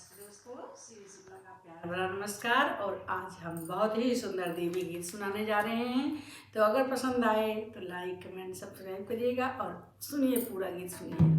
नमस्ते दोस्तों, श्री शुक्ला का प्यार भरा नमस्कार। और आज हम बहुत ही सुंदर देवी गीत सुनाने जा रहे हैं। तो अगर पसंद आए तो लाइक कमेंट सब्सक्राइब करिएगा और सुनिए, पूरा गीत सुनिए।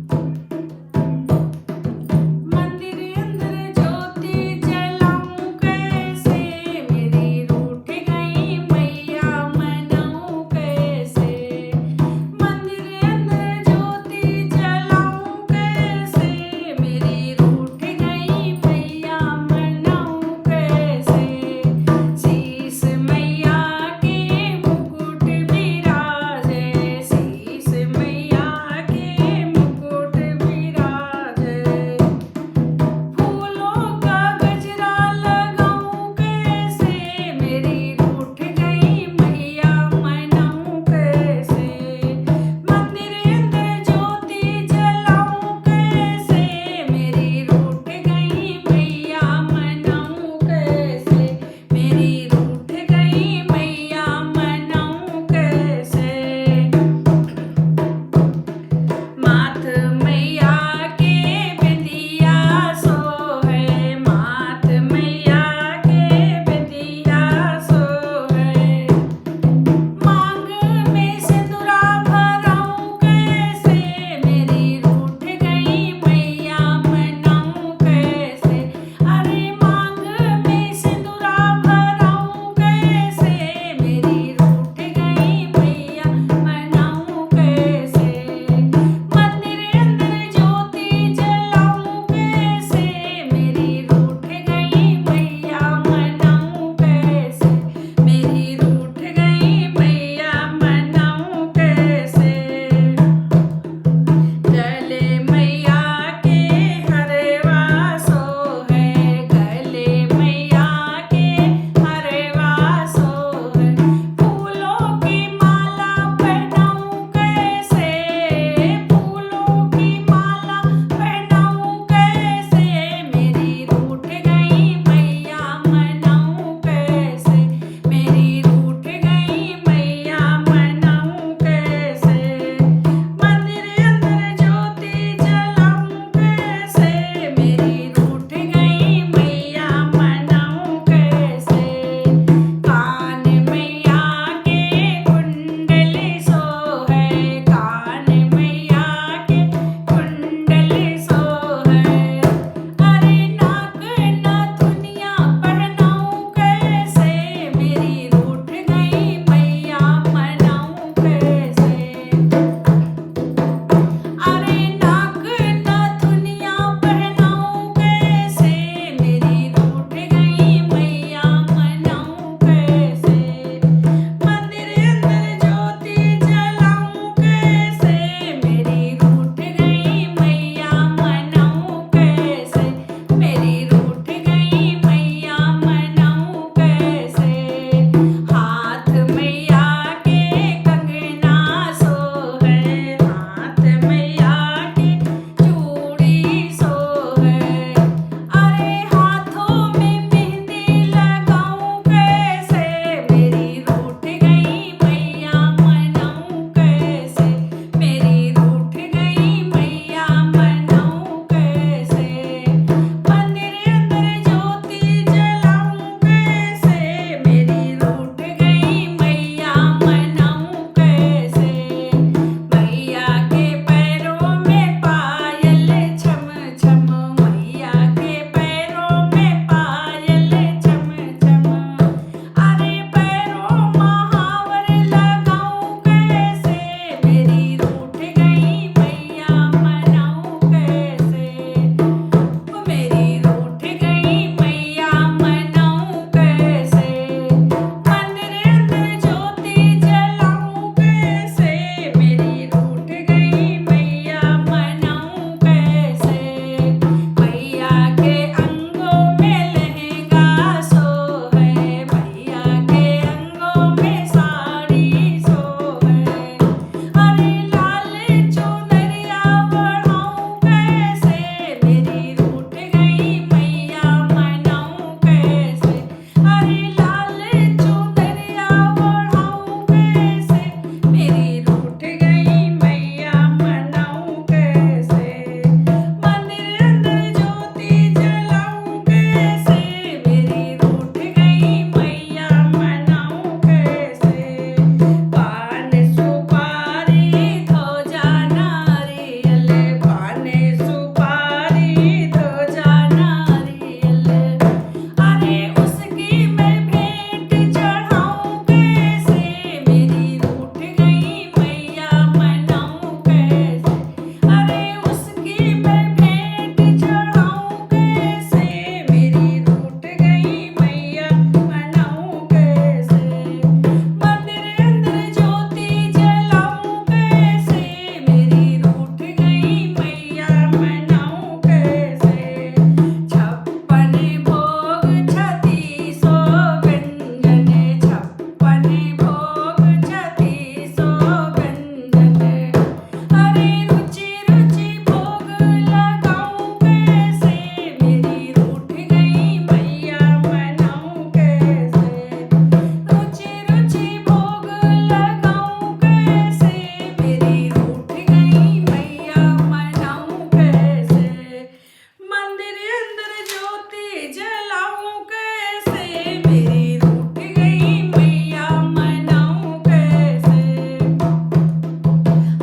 मंदिर अंदर ज्योति जलाऊं कैसे, मेरी रूठ गई मैया मनाऊं कैसे।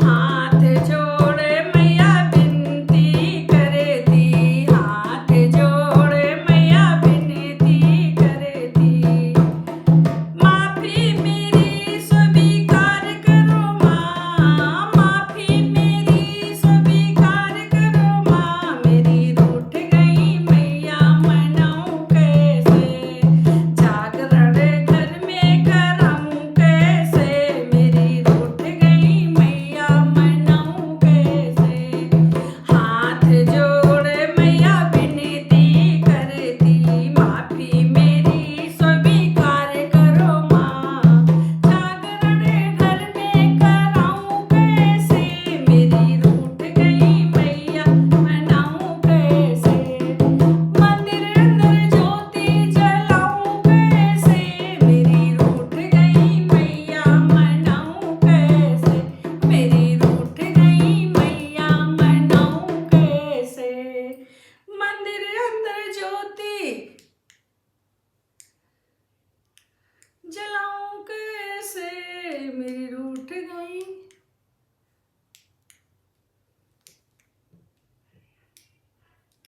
हाथ जोड़े मैया विनती करे दी, हाथ जोड़े मैया विनती करे दी। माफी मेरी स्वीकार करो माँ, माफी मेरी स्वीकार करो माँ, मेरी रूठ गई मैया मनाऊं कैसे। जागरण घर में कराऊं कैसे, मेरी रूठ गई मैया मनाऊं कैसे। हाथ जोड़े मैया विनती करती, माफी मेरी स्वीकार करो माँ। जागरण घर में कराऊं कैसे, मेरी रूठ गई मैया मनाऊं कैसे। मंदिर अंदर ज्योति जलाऊं कैसे, मेरी रूठ गई मैया मनाऊं कैसे, मेरी रूठ गई मैया मनाऊं कैसे। मंदिर अंदर ज्योति जलाऊं कैसे, मेरी